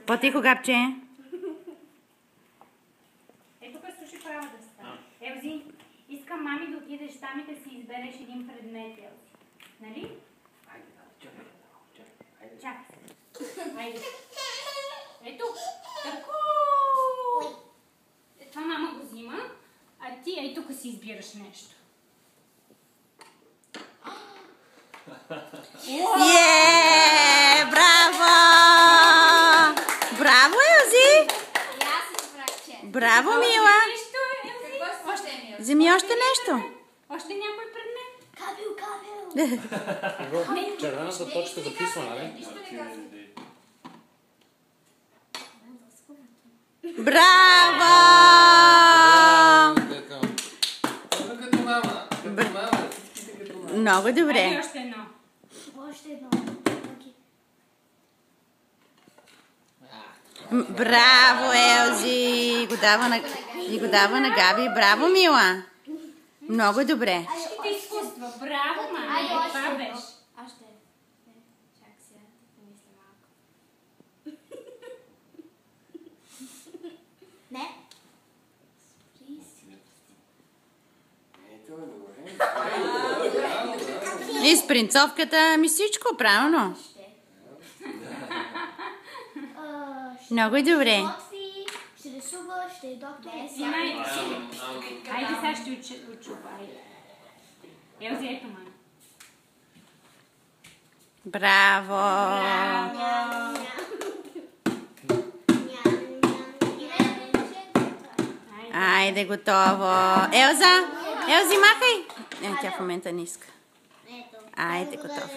По-тихо, Габче. Ето тук слушай право да стане. Елзи, искам мами да отидеш там и да си избереш един предмет, Елзи. Нали? Айде, чакай. Чакай. Айде. Ето. Тако. Това мама го взима, а ти ей тук си избираш нещо. Браво! Браво, Елзи! Браво, Мила! Вземи още нещо. Още някой предмет? Кабел! Червената точка записва, нали? Браво! Много добре. Айде още едно. Браво, Елзи! И го дава на Габи. Браво, Мила! Много добре. Всичките изкуства. Браво, мама. Това беше. Още. Чак сега, да помисля малко. Не. И с принцовката ми всичко, правилно. Много добре. Ще рисува, ще е доктор. Айде сега ще учупа. Елзи, ето мама. Браво! Айде, готово. Елза, махай! Тя в момента не иска. Айде, готово.